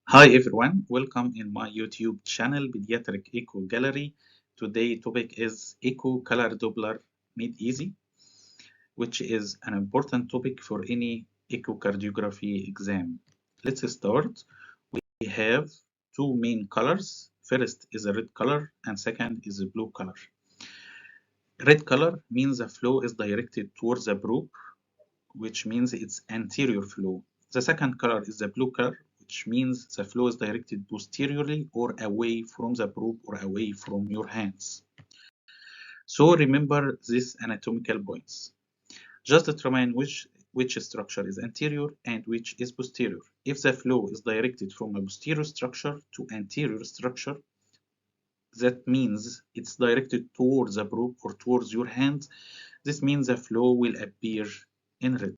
Hi everyone, welcome in my YouTube channel Pediatric Echo Gallery. Today topic is Echo Color Doppler made easy, which is an important topic for any echocardiography exam. Let's start. We have two main colors. First is a red color and second is a blue color. Red color means the flow is directed towards the probe, which means it's anterior flow. The second color is the blue color, which means the flow is directed posteriorly or away from the probe or away from your hands. So remember these anatomical points. Just determine which structure is anterior and which is posterior. If the flow is directed from a posterior structure to anterior structure, that means it's directed towards the probe or towards your hand. This means the flow will appear in red.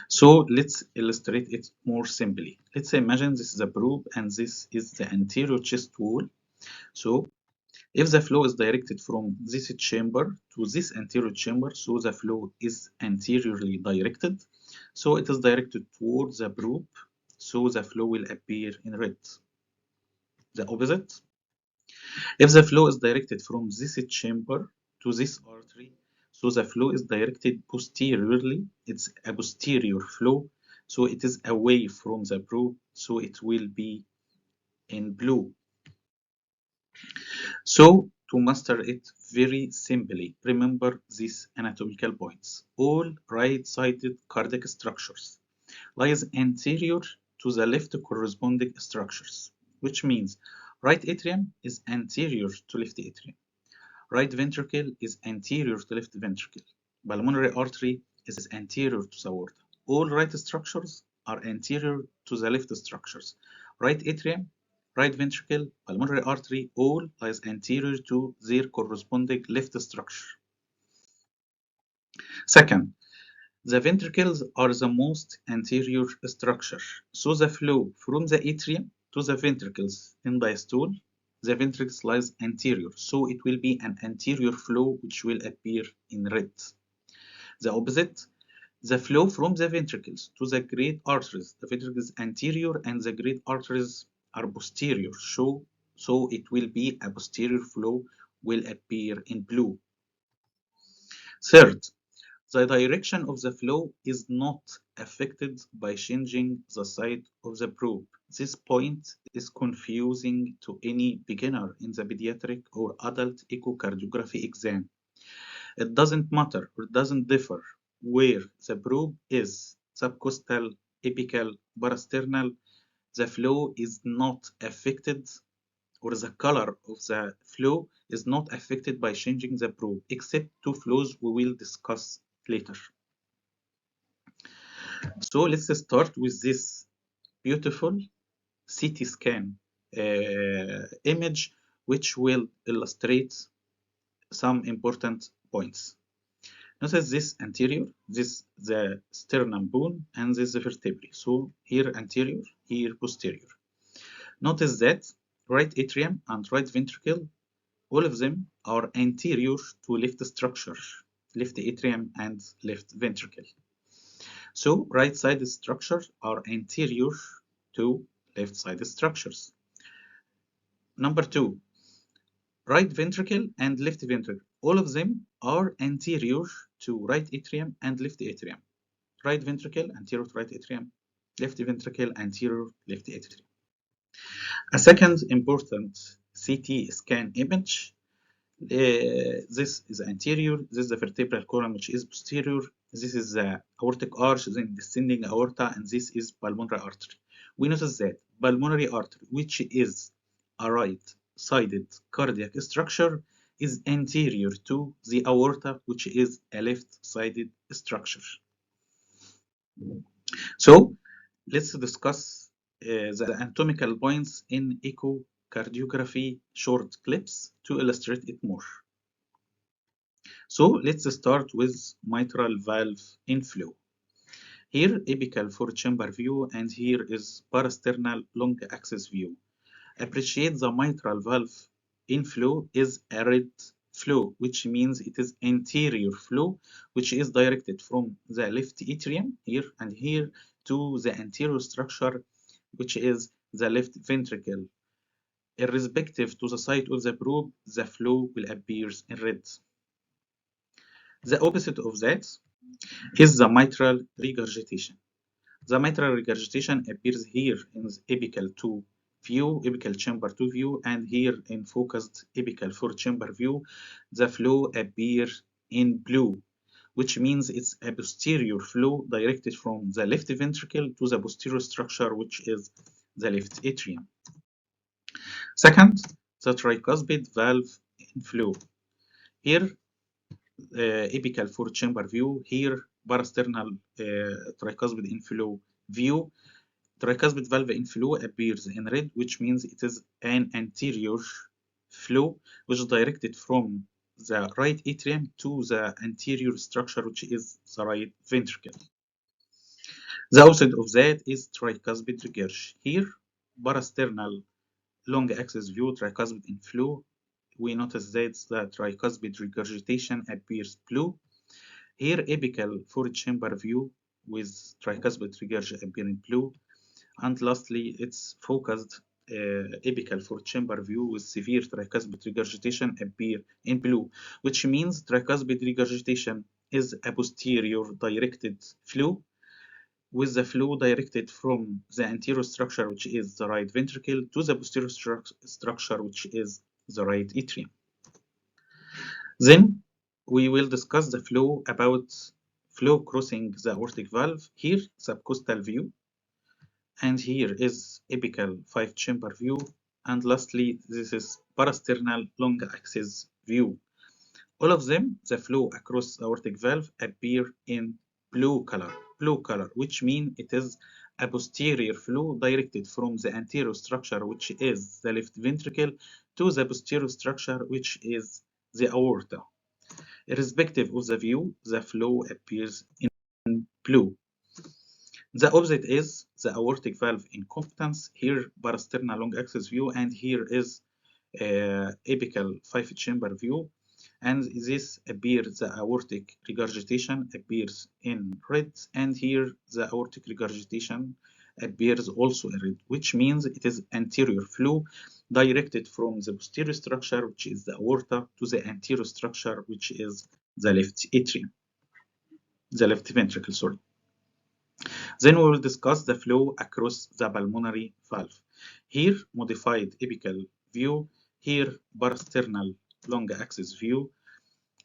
So let's illustrate it more simply. Let's imagine this is a probe and this is the anterior chest wall. So if the flow is directed from this chamber to this anterior chamber, so the flow is anteriorly directed. So it is directed towards the probe, so the flow will appear in red. The opposite. If the flow is directed from this chamber to this artery, so the flow is directed posteriorly, it's a posterior flow, so it is away from the probe, so it will be in blue. So to master it very simply, remember these anatomical points. All right-sided cardiac structures lies anterior to the left corresponding structures, which means right atrium is anterior to left atrium. Right ventricle is anterior to left ventricle. Pulmonary artery is anterior to the aorta. All right structures are anterior to the left structures. Right atrium, right ventricle, pulmonary artery, all lies anterior to their corresponding left structure. Second, the ventricles are the most anterior structure. So the flow from the atrium to the ventricles in diastole, the ventricles lies anterior. So it will be an anterior flow which will appear in red. The opposite, the flow from the ventricles to the great arteries. The ventricles is anterior and the great arteries are posterior. So it will be a posterior flow will appear in blue. Third, the direction of the flow is not affected by changing the side of the probe. This point is confusing to any beginner in the pediatric or adult echocardiography exam. It doesn't matter or doesn't differ where the probe is, subcostal, apical, parasternal, the flow is not affected or the color of the flow is not affected by changing the probe, except two flows we will discuss later. So let's start with this beautiful CT scan image, which will illustrate some important points. Notice this anterior, this the sternum bone, and this the vertebrae. So here anterior, here posterior. Notice that right atrium and right ventricle, all of them are anterior to left structure, left atrium and left ventricle. So right-sided structures are anterior to left-sided structures. Number two, right ventricle and left ventricle. All of them are anterior to right atrium and left atrium. Right ventricle, anterior to right atrium. Left ventricle, anterior, left atrium. A second important CT scan image. This is anterior, this is the vertebral column which is posterior, this is the aortic arch, then descending aorta, and this is pulmonary artery. We notice that pulmonary artery, which is a right-sided cardiac structure, is anterior to the aorta, which is a left-sided structure. So let's discuss the anatomical points in echocardiography short clips to illustrate it more. So let's start with mitral valve inflow. Here apical four-chamber view and here is parasternal long axis view. Appreciate the mitral valve inflow is a red flow, which means it is anterior flow, which is directed from the left atrium here and here to the anterior structure which is the left ventricle. Irrespective to the site of the probe, the flow will appear in red. The opposite of that is the mitral regurgitation. The mitral regurgitation appears here in the apical 2 view, apical chamber 2 view, and here in focused apical 4 chamber view, the flow appears in blue, which means it's a posterior flow directed from the left ventricle to the posterior structure, which is the left atrium. Second, the tricuspid valve inflow. Here, apical 4 chamber view, here parasternal tricuspid inflow view. Tricuspid valve inflow appears in red, which means it is an anterior flow which is directed from the right atrium to the anterior structure, which is the right ventricle. The opposite of that is tricuspid regurg. Here, parasternal long axis view, tricuspid inflow. We notice that the tricuspid regurgitation appears blue. Here, apical 4 chamber view with tricuspid regurg appearing blue. And lastly, it's focused apical 4 chamber view with severe tricuspid regurgitation appear in blue, which means tricuspid regurgitation is a posterior directed flow, with the flow directed from the anterior structure, which is the right ventricle, to the posterior structure, which is the right atrium. Then we will discuss the flow about flow crossing the aortic valve. Here, subcostal view, and here is apical 5 chamber view, and lastly this is parasternal long axis view. All of them, the flow across the aortic valve appear in blue color, which means it is a posterior flow directed from the anterior structure, which is the left ventricle, to the posterior structure, which is the aorta. Irrespective of the view, the flow appears in blue. The opposite is the aortic valve incompetence. Here, parasternal long axis view, and here is apical 5 chamber view. And this appears, the aortic regurgitation appears in red, and here the aortic regurgitation appears also in red, which means it is anterior flow directed from the posterior structure, which is the aorta, to the anterior structure, which is the left atrium, the left ventricle, sorry. Then we will discuss the flow across the pulmonary valve. Here, modified apical view, here parasternal long axis view,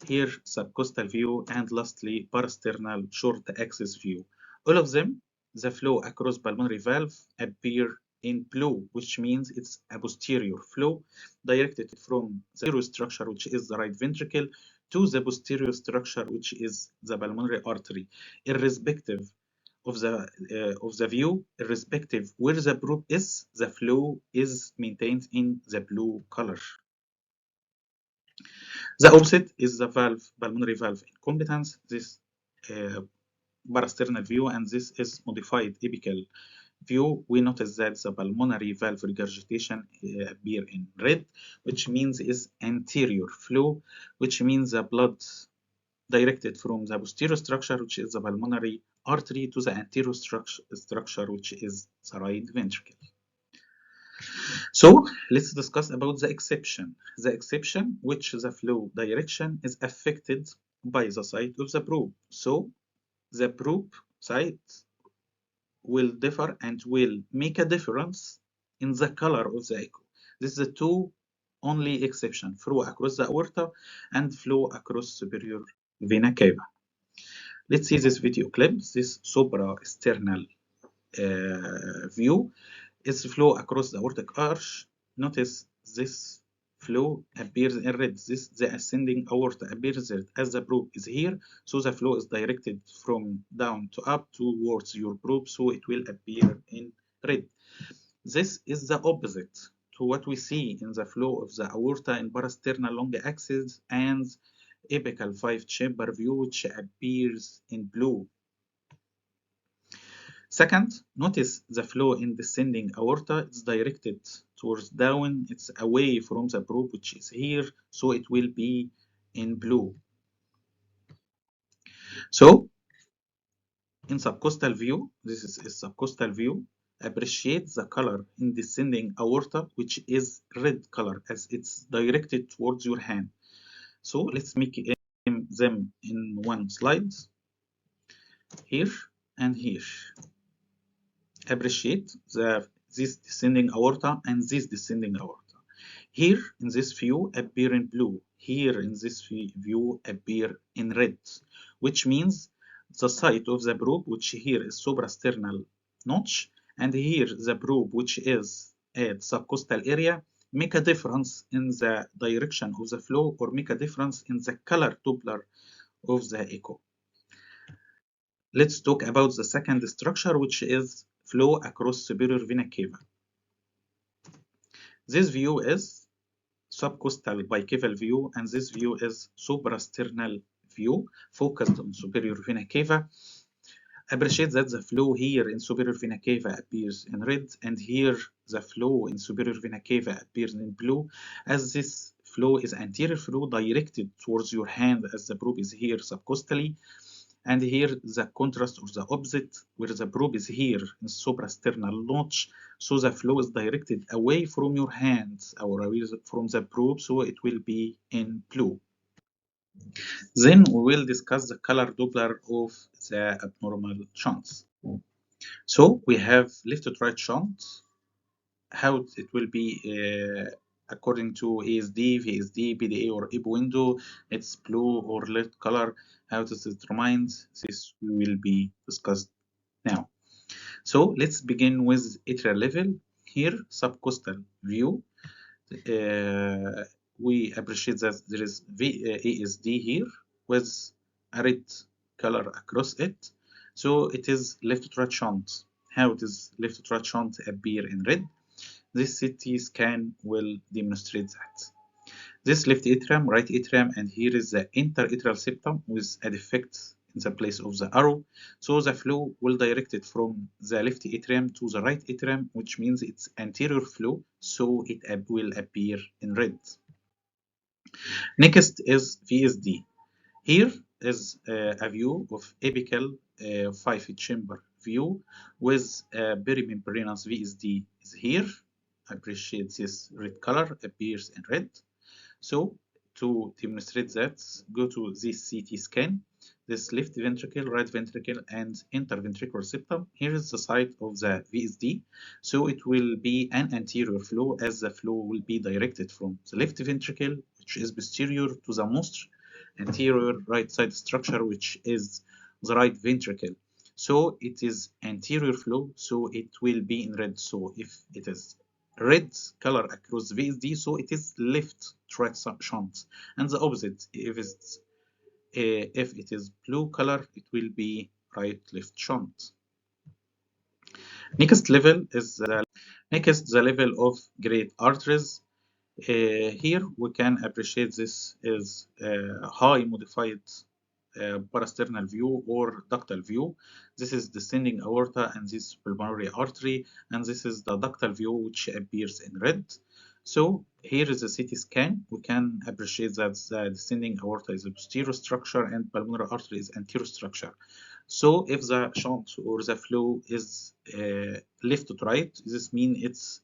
here subcostal view, and lastly parasternal short axis view. All of them, the flow across pulmonary valve appear in blue, which means it's a posterior flow directed from the anterior structure, which is the right ventricle, to the posterior structure, which is the pulmonary artery, irrespective of the view, irrespective where the probe is, the flow is maintained in the blue color. The opposite is the pulmonary valve incompetence. This parasternal view, and this is modified apical view. We notice that the pulmonary valve regurgitation appear in red, which means is anterior flow, which means the blood directed from the posterior structure, which is the pulmonary artery, to the anterior structure, which is the right ventricle. So let's discuss about the exception. The exception, which the flow direction is affected by the site of the probe. So the probe site will differ and will make a difference in the color of the echo. This is the two only exception: flow across the aorta and flow across superior vena cava. Let's see this video clip. This suprasternal view is flow across the aortic arch. Notice this flow appears in red. The ascending aorta appears red as the probe is here, so the flow is directed from down to up towards your probe, so it will appear in red. This is the opposite to what we see in the flow of the aorta in parasternal long axis and apical 5 chamber view, which appears in blue. Second, notice the flow in descending aorta is directed towards down. It's away from the probe, which is here, so it will be in blue. So in subcostal view, this is a subcostal view. appreciate the color in descending aorta, which is red color as it's directed towards your hand. So let's make them in one slide, here and here. Appreciate this descending aorta and this descending aorta. Here in this view appear in blue. Here in this view appear in red, which means the site of the probe, which here is suprasternal notch, and here the probe, which is at subcostal area, make a difference in the direction of the flow or make a difference in the color Doppler of the echo. Let's talk about the second structure, which is flow across superior vena cava. This view is subcostal bicaval view, and this view is suprasternal view focused on superior vena cava. Appreciate that the flow here in superior vena cava appears in red, and here the flow in superior vena cava appears in blue, as this flow is anterior flow directed towards your hand, as the probe is here subcostally. And here the contrast or the opposite, where the probe is here in suprasternal notch, so the flow is directed away from your hands or away from the probe, so it will be in blue. Then we will discuss the color Doppler of the abnormal shunts. So we have left to right shunt, how it will be according to ASD, VSD, PDA, or EPO window, it's blue or red color. How to determine this will be discussed now. So let's begin with atrial level. Here, subcostal view. We appreciate that there is ASD here with a red color across it. So it is left to right shunt. How it is left to right shunt appear in red? This CT scan will demonstrate that. This left atrium, right atrium, and here is the interatrial septum with a defect in the place of the arrow. So the flow will direct it from the left atrium to the right atrium, which means it's anterior flow, so it will appear in red. Next is VSD. Here is a view of apical 5-chamber view with perimembranous VSD is here. Appreciate this red color appears in red. So to demonstrate that, go to this CT scan, this left ventricle, right ventricle, and interventricular septum. Here is the site of the VSD. So it will be an anterior flow, as the flow will be directed from the left ventricle, which is posterior, to the most anterior right side structure, which is the right ventricle. So it is anterior flow, so it will be in red. So if it is red color across VSD, so it is left right shunt, and the opposite, if it is blue color, it will be right left shunt. Next level is the level of great arteries. Here we can appreciate this is high modified parasternal view or ductal view. This is descending aorta and this pulmonary artery, and this is the ductal view, which appears in red. So here is a CT scan. We can appreciate that the descending aorta is a posterior structure and pulmonary artery is anterior structure. So if the shunt or the flow is left to right, this means it's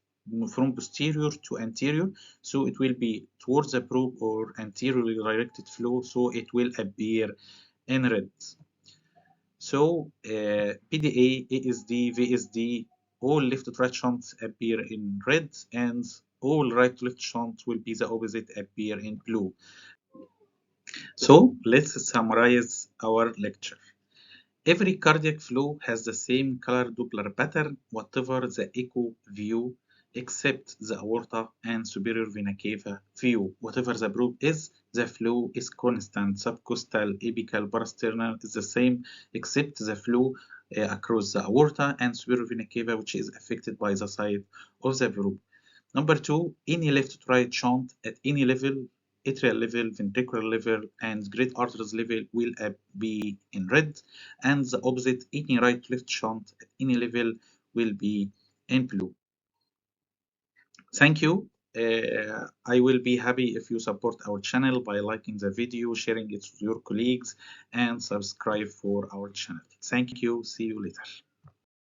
from posterior to anterior, so it will be towards the probe or anteriorly directed flow, so it will appear in red. So PDA, ASD, VSD, all left to right shunts appear in red, and all right to left shunts will be the opposite, appear in blue. So let's summarize our lecture. Every cardiac flow has the same color Doppler pattern, whatever the echo view, except the aorta and superior vena cava view. Whatever the probe is, the flow is constant. Subcostal, apical, parasternal is the same, except the flow across the aorta and superior vena cava, which is affected by the site of the probe. Number two, any left to right shunt at any level, atrial level, ventricular level, and great arteries level will be in red, and the opposite, any right to left shunt at any level will be in blue. Thank you. I will be happy if you support our channel by liking the video, sharing it with your colleagues, and subscribe for our channel. Thank you. See you later.